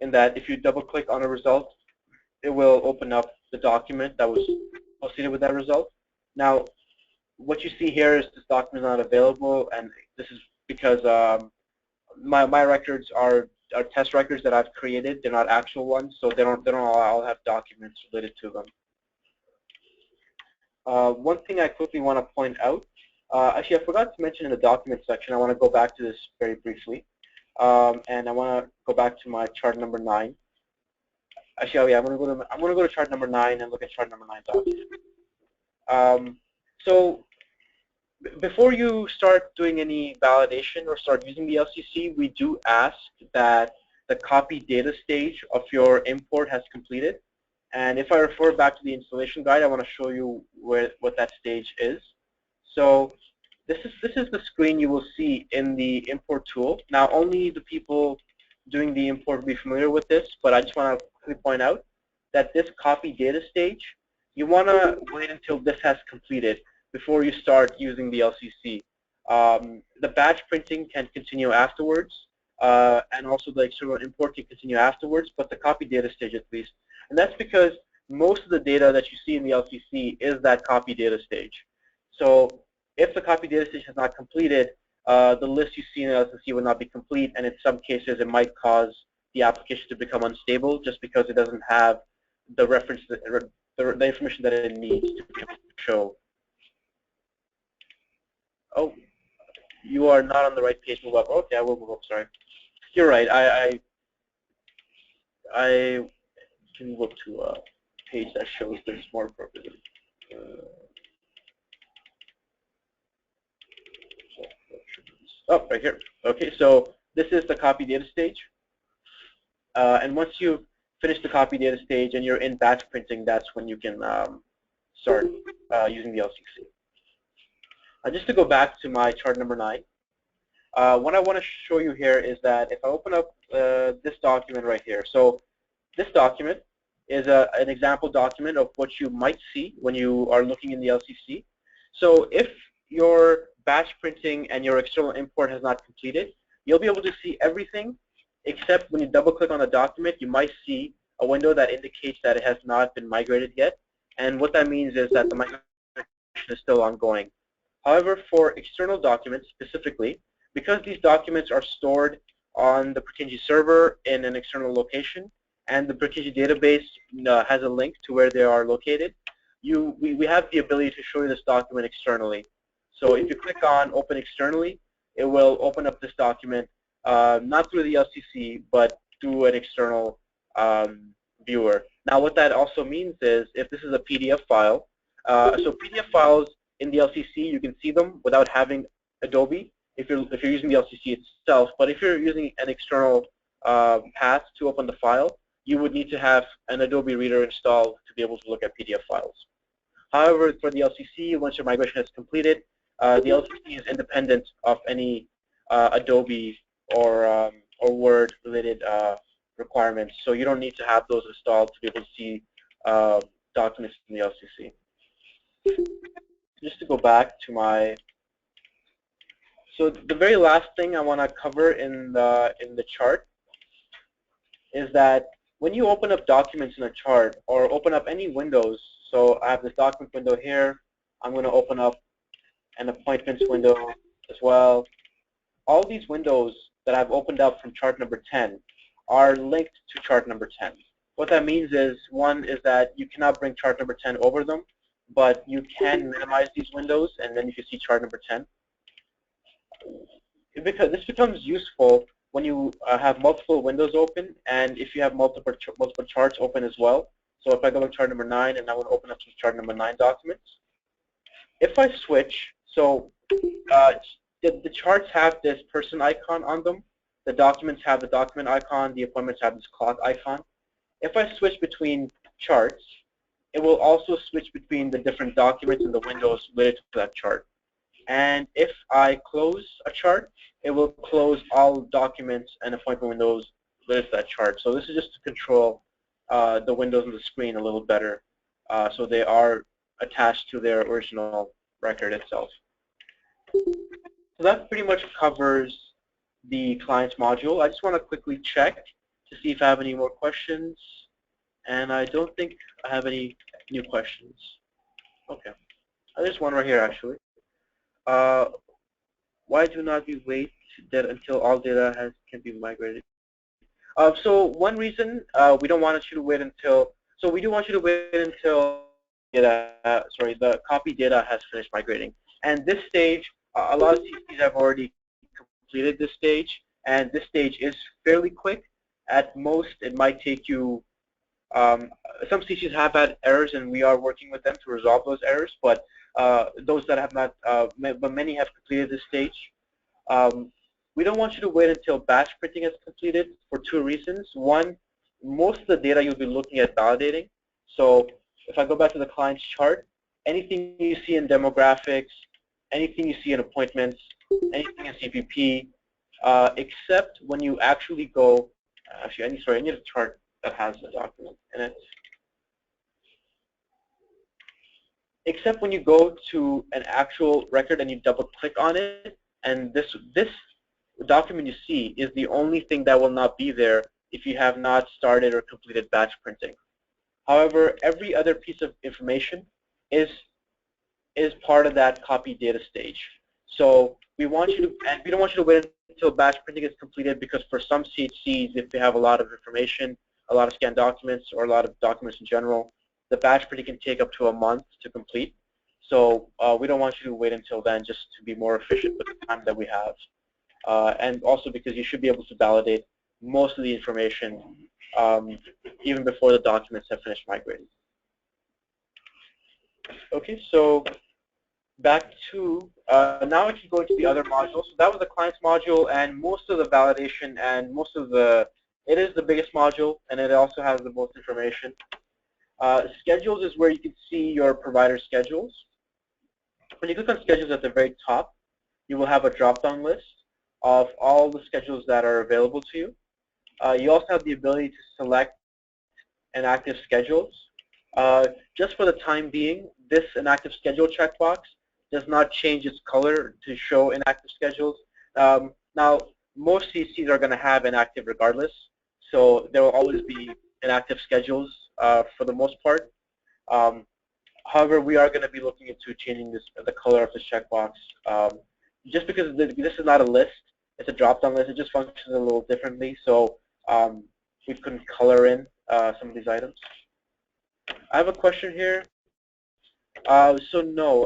in that if you double click on a result, it will open up the document that was associated with that result. Now, what you see here is this document is not available, and this is because my records are test records that I've created. They're not actual ones, so they don't all have documents related to them. One thing I quickly want to point out Actually, I forgot to mention in the document section, I want to go back to this very briefly. And I want to go back to my chart number 9. Actually, oh yeah, I'm going to go to chart number 9 and look at chart number 9 document. So before you start doing any validation or start using the LCC, we do ask that the copy data stage of your import has completed. And if I refer back to the installation guide, I want to show you what that stage is. So this is the screen you will see in the import tool. Now, only the people doing the import will be familiar with this, but I just want to quickly point out that this copy data stage, you want to wait until this has completed before you start using the LCC. The batch printing can continue afterwards, and also the external import can continue afterwards, but the copy data stage at least. And that's because most of the data that you see in the LCC is that copy data stage. So if the copy data stage has not completed, the list you see in the LCC will not be complete, and in some cases it might cause the application to become unstable just because it doesn't have the reference, the information that it needs to show. Oh, you are not on the right page. Move up. Okay, I will move up. Sorry. You're right. I can move up to a page that shows this more appropriately. Oh, right here. Okay, so this is the copy data stage. And once you've finished the copy data stage and you're in batch printing, that's when you can start using the LCC. Just to go back to my chart number 9, what I want to show you here is that if I open up this document right here, so this document is an example document of what you might see when you are looking in the LCC. So if your batch printing and your external import has not completed, you'll be able to see everything except when you double click on the document, you might see a window that indicates that it has not been migrated yet. And what that means is that the migration is still ongoing. However, for external documents specifically, because these documents are stored on the Purkinje server in an external location, and the Purkinje database has a link to where they are located, we have the ability to show you this document externally. So if you click on Open Externally, it will open up this document, not through the LCC, but through an external viewer. Now, what that also means is if this is a PDF file, so PDF files in the LCC, you can see them without having Adobe if you're using the LCC itself. But if you're using an external path to open the file, you would need to have an Adobe Reader installed to be able to look at PDF files. However, for the LCC, once your migration is completed, the LCC is independent of any Adobe or Word-related requirements. So you don't need to have those installed to be able to see documents in the LCC. Just to go back to my, so the very last thing I want to cover in the chart is that when you open up documents in a chart or open up any windows, so I have this document window here, I'm going to open up an appointments window as well. All these windows that I've opened up from chart number 10 are linked to chart number 10. What that means is, one is that you cannot bring chart number 10 over them, but you can minimize these windows, and then you can see chart number 10. Because this becomes useful when you have multiple windows open, and if you have multiple charts open as well. So if I go to chart number 9 and I want to open up some chart number 9 documents, if I switch, so the charts have this person icon on them, the documents have the document icon, the appointments have this clock icon. If I switch between charts, it will also switch between the different documents and the windows related to that chart. And if I close a chart, it will close all documents and appointment windows related to that chart. So this is just to control the windows on the screen a little better, so they are attached to their original record itself. So that pretty much covers the client's module. I just want to quickly check to see if I have any more questions, and I don't think I have any new questions. Okay, there's one right here actually. Why do not we wait until all data can be migrated? So one reason we don't want you to wait until, so we do want you to wait until the copy data has finished migrating. And this stage, a lot of CCs have already completed this stage, and this stage is fairly quick. At most, it might take you, some CCs have had errors, and we are working with them to resolve those errors, but those that have not, but many have completed this stage. We don't want you to wait until batch printing is completed for two reasons. One, most of the data you'll be looking at validating. So if I go back to the client's chart, anything you see in demographics, anything you see in appointments, anything in CPP, except when you actually go, actually, I need a chart that has the document in it. Except when you go to an actual record and you double click on it, and this document you see is the only thing that will not be there if you have not started or completed batch printing. However, every other piece of information is part of that copy data stage. So we want you to, and we don't want you to wait until batch printing is completed, because for some CHCs, if they have a lot of information, a lot of scanned documents, or a lot of documents in general, the batch printing can take up to a month to complete. So we don't want you to wait until then, just to be more efficient with the time that we have. And also because you should be able to validate most of the information even before the documents have finished migrating. Okay, so back to, now I can go into the other modules. So that was the client's module, and most of the validation and most of the, it is the biggest module, and it also has the most information. Schedules is where you can see your provider schedules. When you click on schedules at the very top, you will have a drop-down list of all the schedules that are available to you. You also have the ability to select inactive schedules. Just for the time being, this inactive schedule checkbox does not change its color to show inactive schedules. Now, most CCs are going to have inactive regardless, so there will always be inactive schedules for the most part. However, we are going to be looking into changing the color of this checkbox. Just because this is not a list, it's a drop-down list. It just functions a little differently, so we couldn't color in some of these items. I have a question here. So no,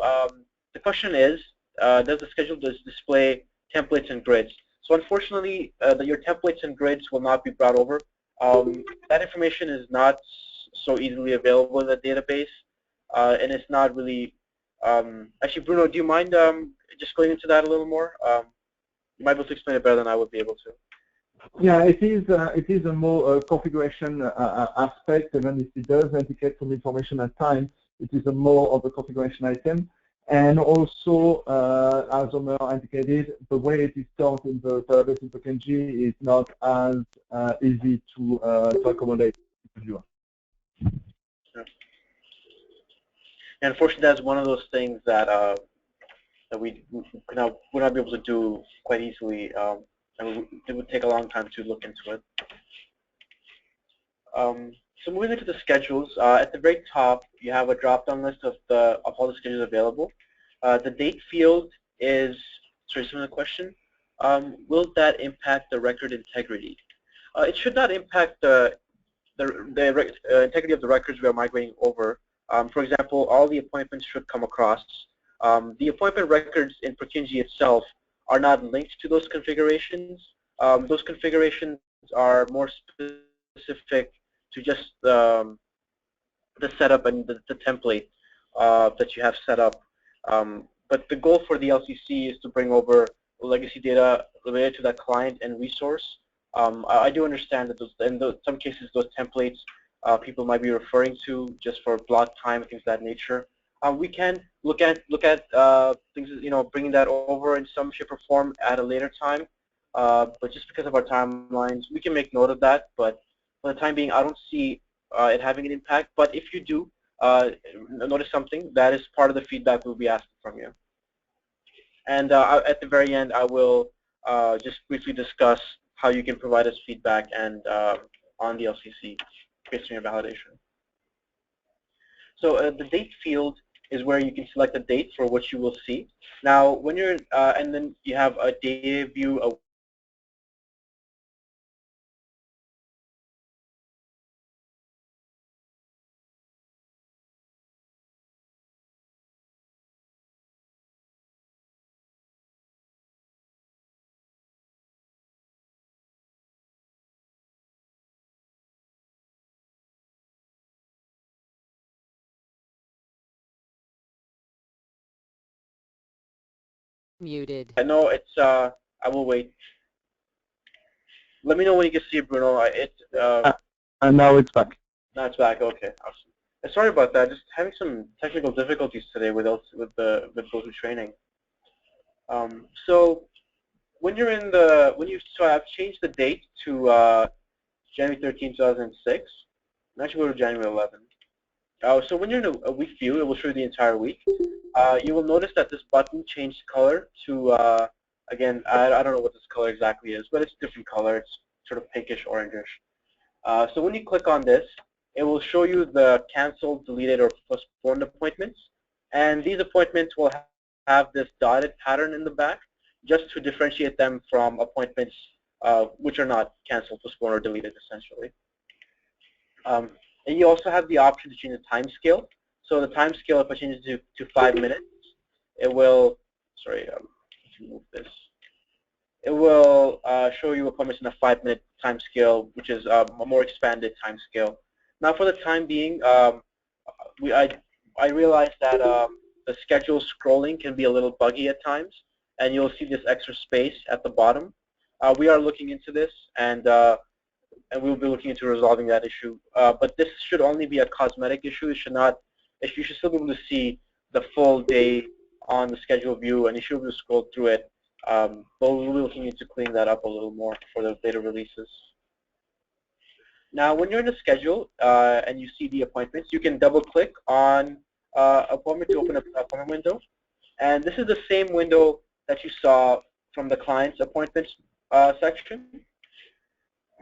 the question is, does the schedule display templates and grids? So unfortunately, your templates and grids will not be brought over. That information is not so easily available in the database, and it's not really. Actually, Bruno, do you mind just going into that a little more? You might be able to explain it better than I would be able to. Yeah, it is a more configuration aspect, even if it does indicate some information at times. It is a more of a configuration item. And also, as Omer indicated, the way it is stored in the database in Tokenji is not as easy to accommodate the viewer. Yeah. And unfortunately, that's one of those things that that we would not be able to do quite easily. And it would take a long time to look into it. So moving into the schedules, at the very top, you have a drop-down list of all the schedules available. The date field is, sorry, some of the question, will that impact the record integrity? It should not impact the integrity of the records we are migrating over. For example, all the appointments should come across. The appointment records in Purkinje itself are not linked to those configurations. Those configurations are more specific to just the setup and the template that you have set up. But the goal for the LCC is to bring over legacy data related to that client and resource. I do understand that in some cases those templates people might be referring to just for block time and things of that nature. We can look at things, bringing that over in some shape or form at a later time. But just because of our timelines, we can make note of that. But for the time being, I don't see it having an impact. But if you do notice something, that is part of the feedback we'll be asking from you. And at the very end, I will just briefly discuss how you can provide us feedback and on the LCC based on your validation. So the date field is where you can select a date for what you will see. Now, when you're, and then you have a data view, a Muted. I know it's, I will wait. Let me know when you can see Bruno. And now it's back. Now it's back. Okay, awesome. Sorry about that. Just having some technical difficulties today with GoTo training. So when you're in the so I've changed the date to January 13, 2006. I'm actually go to January 11. So when you're in a week view, it will show you the entire week. You will notice that this button changed color to, again, I don't know what this color exactly is, but it's a different color. It's sort of pinkish, orangish. So when you click on this, it will show you the canceled, deleted, or postponed appointments. And these appointments will have this dotted pattern in the back just to differentiate them from appointments which are not canceled, postponed, or deleted, essentially. And you also have the option to change the time scale. So the time scale, if I change it to 5 minutes, it will, sorry, let's move this. It will show you appointments in a 5-minute time scale, which is a more expanded time scale. Now, for the time being, I realized that the schedule scrolling can be a little buggy at times, and you'll see this extra space at the bottom. We are looking into this, and we'll be looking into resolving that issue. But this should only be a cosmetic issue. It should not. You should still be able to see the full day on the schedule view, and you should be able to scroll through it. But we'll be looking into cleaning that up a little more for the later releases. Now, when you're in the schedule and you see the appointments, you can double-click on appointment to open up the appointment window. And this is the same window that you saw from the client's appointments section.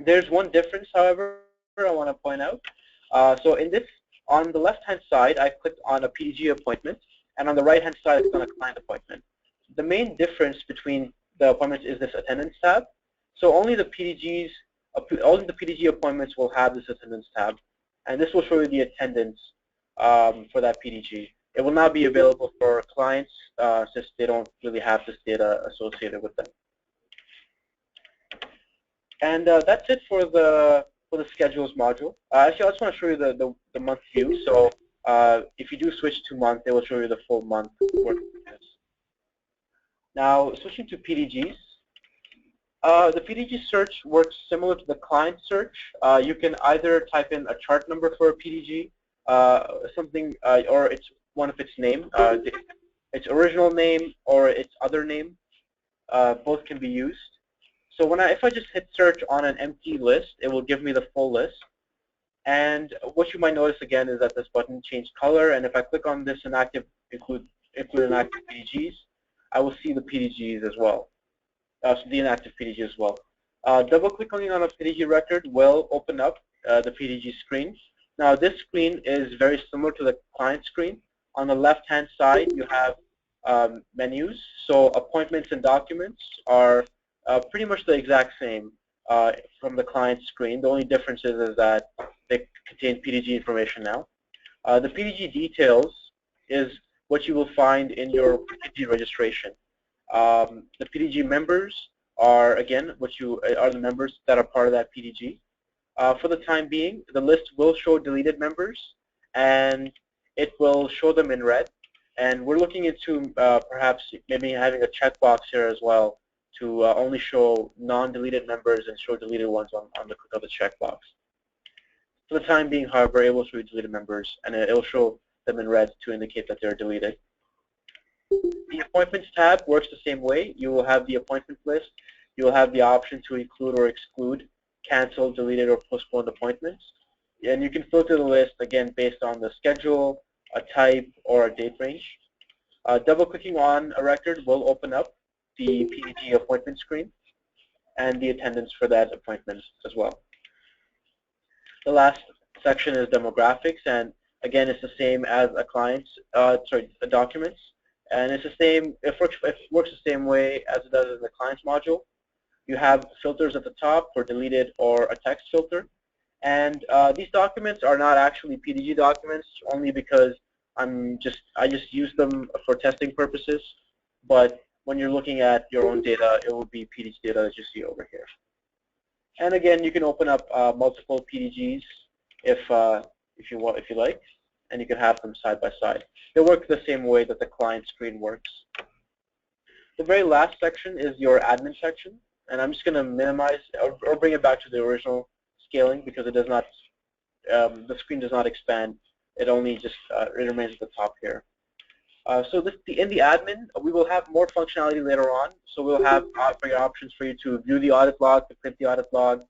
There's one difference, however, I want to point out. So in this, on the left-hand side, I clicked on a PDG appointment, and on the right-hand side, I clicked on a client appointment. The main difference between the appointments is this attendance tab. So only the PDG appointments will have this attendance tab, and this will show you the attendance for that PDG. It will not be available for clients since they don't really have this data associated with them. And that's it for the schedules module. Actually, I just want to show you the month view. So if you do switch to month, it will show you the full month worth of this. Now, switching to PDGs. The PDG search works similar to the client search. You can either type in a chart number for a PDG, or it's one of its name, its original name or its other name. Both can be used. So if I just hit search on an empty list, it will give me the full list. And what you might notice again is that this button changed color. And if I click on this include inactive PDGs, I will see the PDGs as well. So the inactive PDG as well. Double-clicking on a PDG record will open up the PDG screen. Now this screen is very similar to the client screen. On the left-hand side, you have menus. So appointments and documents are pretty much the exact same from the client screen. The only difference is that they contain PDG information now. The PDG details is what you will find in your PDG registration. The PDG members are, again, are the members that are part of that PDG. For the time being, the list will show deleted members, and it will show them in red. And we're looking into perhaps maybe having a checkbox here as well to only show non-deleted members and show deleted ones on the click of the checkbox. For the time being, however, it will show you deleted members, and it will show them in red to indicate that they're deleted. The Appointments tab works the same way. You will have the appointment list. You will have the option to include or exclude canceled, deleted, or postponed appointments. And you can filter the list, again, based on the schedule, a type, or a date range. Double-clicking on a record will open up the PDG appointment screen and the attendance for that appointment as well. The last section is demographics, and again, it's the same as a client's, documents. And it's the same, it works the same way as it does in the client's module. You have filters at the top for deleted or a text filter. And these documents are not actually PDG documents, only because I just use them for testing purposes. But when you're looking at your own data, it will be PDG data that you see over here. And again, you can open up multiple PDGs if you like, and you can have them side by side. They work the same way that the client screen works. The very last section is your admin section, and I'm just going to minimize or bring it back to the original scaling because it does not, the screen does not expand. It only just it remains at the top here. So in the admin, we will have more functionality later on. So we'll have options for you to view the audit log, to print the audit log,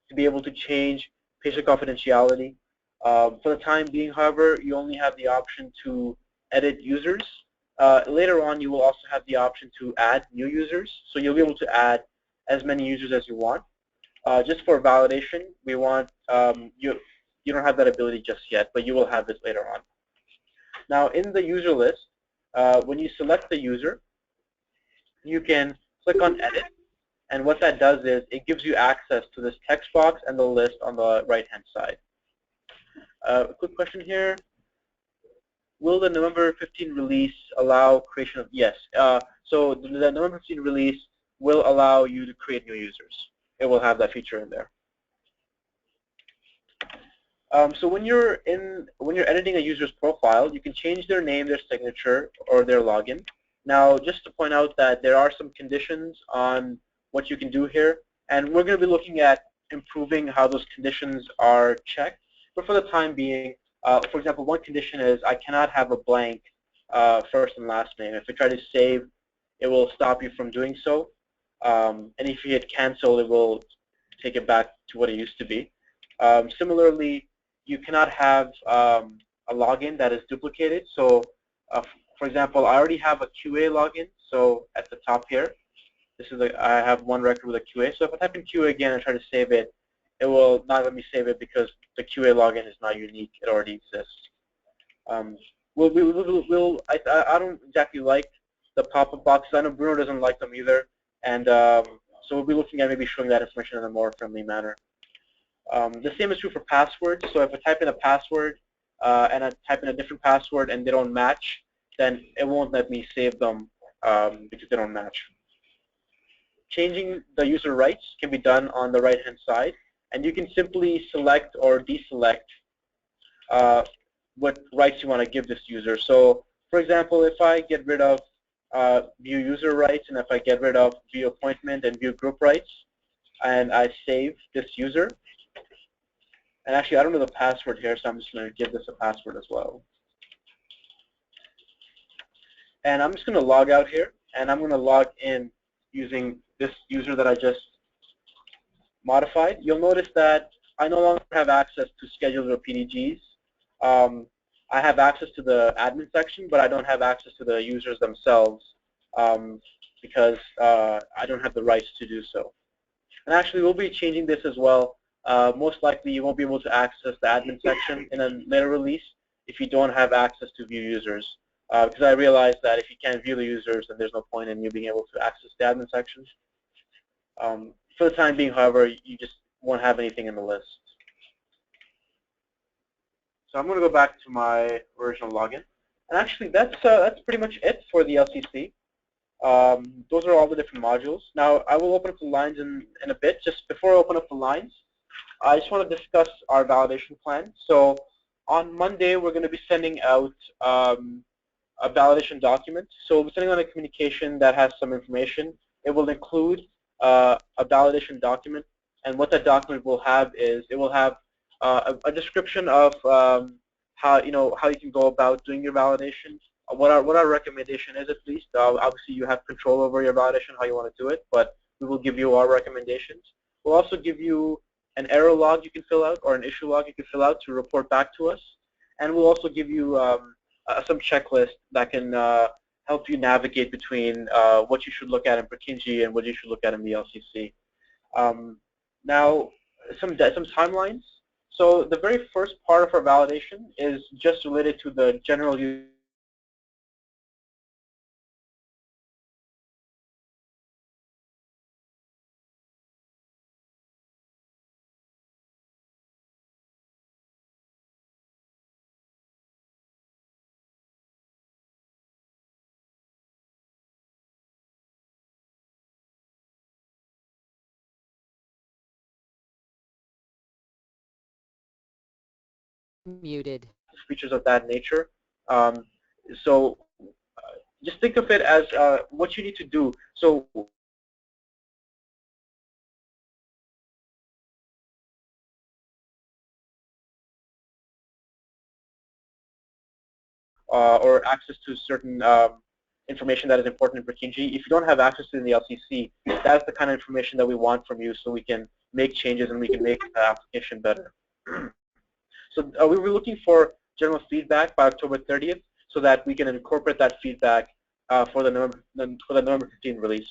to be able to change patient confidentiality. For the time being, however, you only have the option to edit users. Later on, you will also have the option to add new users. So you'll be able to add as many users as you want. Just for validation, we want you don't have that ability just yet, but you will have it later on. Now, in the user list, when you select the user, you can click on Edit. And what that does is it gives you access to this text box and the list on the right-hand side. A quick question here. Will the November 15 release allow creation of, yes. So the November 15 release will allow you to create new users. It will have that feature in there. So when you're editing a user's profile, you can change their name, their signature, or their login. Now, just to point out that there are some conditions on what you can do here, and we're going to be looking at improving how those conditions are checked. But for the time being, for example, one condition is I cannot have a blank first and last name. If I try to save, it will stop you from doing so. And if you hit cancel, it will take it back to what it used to be. Similarly, you cannot have a login that is duplicated. So, for example, I already have a QA login. So at the top here, this is I have one record with a QA. So if I type in QA again and try to save it, it will not let me save it because the QA login is not unique. It already exists. I don't exactly like the pop-up boxes. I know Bruno doesn't like them either. And so we'll be looking at maybe showing that information in a more friendly manner. The same is true for passwords. So if I type in a password and I type in a different password and they don't match, then it won't let me save them because they don't match. Changing the user rights can be done on the right-hand side, and you can simply select or deselect what rights you want to give this user. So, for example, if I get rid of view user rights, and if I get rid of view appointment and view group rights, and I save this user, and actually I don't know the password here, so I'm just going to give this a password as well. And I'm just going to log out here, and I'm going to log in using this user that I just modified. You'll notice that I no longer have access to scheduled or PDGs. I have access to the admin section, but I don't have access to the users themselves because I don't have the rights to do so. And actually, we'll be changing this as well. Most likely, you won't be able to access the admin section in a later release if you don't have access to view users. Because I realized that if you can't view the users, then there's no point in you being able to access the admin section. For the time being, however, you just won't have anything in the list. So I'm going to go back to my original login. And actually, that's pretty much it for the LCC. Those are all the different modules. Now, I will open up the lines in a bit. Just before I open up the lines, I just want to discuss our validation plan. So on Monday, we're going to be sending out a validation document. So we'll be sending out a communication that has some information. It will include a validation document. And what that document will have is it will have a description of how you can go about doing your validation. What our recommendation is, at least. Obviously, you have control over your validation, how you want to do it, but we will give you our recommendations. We'll also give you an error log you can fill out or an issue log you can fill out to report back to us. And we'll also give you some checklist that can help you navigate between what you should look at in Purkinje and what you should look at in the LCC. Now, some timelines. So the very first part of our validation is just related to the general use. Muted. Features of that nature. So just think of it as what you need to do. So or access to certain information that is important in Purkinje. If you don't have access to it in the LCC, that's the kind of information that we want from you so we can make changes and we can make the application better. So we were looking for general feedback by October 30th so that we can incorporate that feedback for the November 15 release.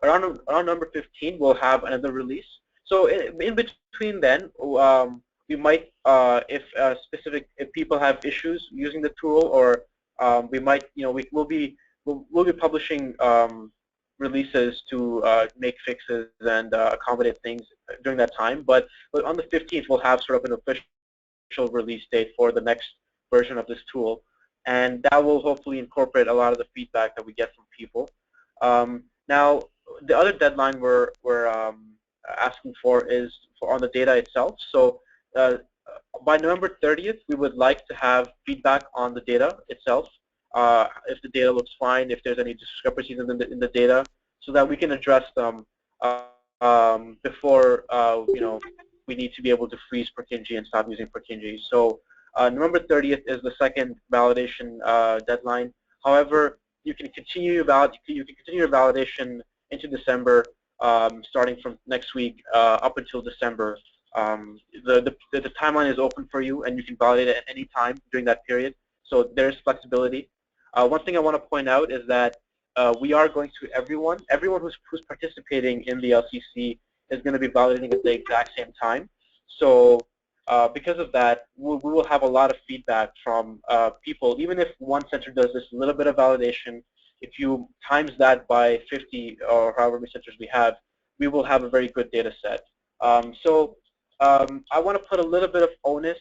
Around November 15, we'll have another release. So in between then, we might, if people have issues using the tool, or we might, we'll be publishing releases to make fixes and accommodate things during that time. But on the 15th, we'll have sort of an official release date for the next version of this tool, and that will hopefully incorporate a lot of the feedback that we get from people. Now, the other deadline we're asking for is on the data itself. So by November 30th, we would like to have feedback on the data itself. If the data looks fine, if there's any discrepancies in the data, so that we can address them before we need to be able to freeze Purkinje and stop using Purkinje. So November 30th is the second validation deadline. However, you can continue your validation into December, starting from next week up until December. The timeline is open for you, and you can validate it at any time during that period. So there's flexibility. One thing I want to point out is that we are going to everyone who's participating in the LCC is going to be validating at the exact same time. So because of that, we will have a lot of feedback from people. Even if one center does this little bit of validation, if you times that by 50 or however many centers we have, we will have a very good data set. So I want to put a little bit of onus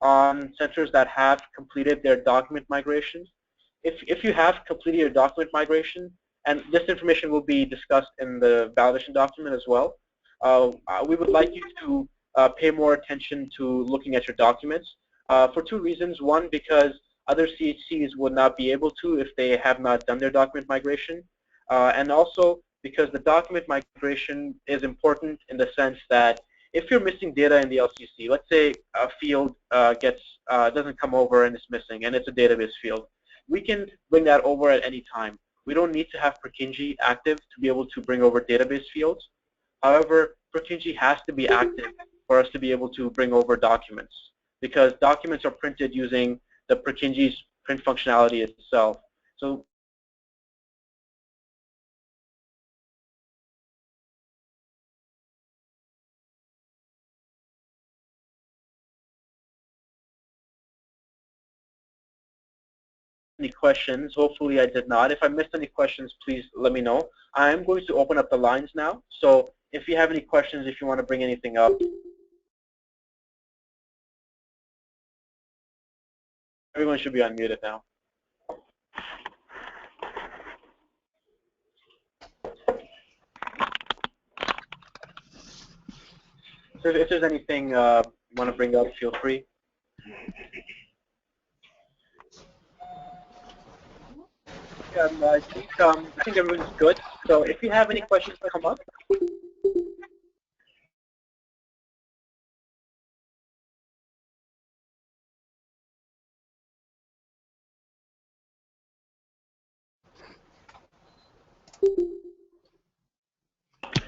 on centers that have completed their document migration. If you have completed your document migration, and this information will be discussed in the validation document as well, we would like you to pay more attention to looking at your documents for two reasons. One, because other CHCs would not be able to if they have not done their document migration, and also because the document migration is important in the sense that if you're missing data in the LCC, let's say a field doesn't come over and it's missing, and it's a database field, we can bring that over at any time. We don't need to have Purkinje active to be able to bring over database fields. However, Purkinje has to be active for us to be able to bring over documents, because documents are printed using the Purkinje's print functionality itself. So any questions? Hopefully I did not. If I missed any questions, please let me know. I am going to open up the lines now. So if you have any questions, if you want to bring anything up, everyone should be unmuted now. So if there's anything you want to bring up, feel free. I think everyone's good. So if you have any questions that come up,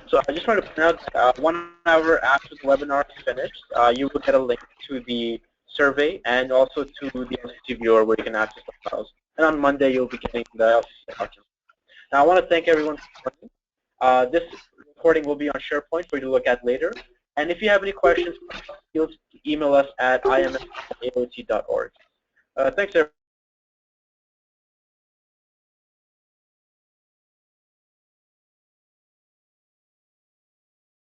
so I just wanted to point out 1 hour after the webinar is finished, you will get a link to the survey and also to the LCC viewer where you can access the files. And on Monday, you'll be getting the LCC document. Now, I want to thank everyone for joining. This recording will be on SharePoint for you to look at later. And if you have any questions, feel free to email us at ims@aot.org. Thanks, everyone.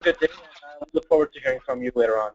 Good day, and I look forward to hearing from you later on.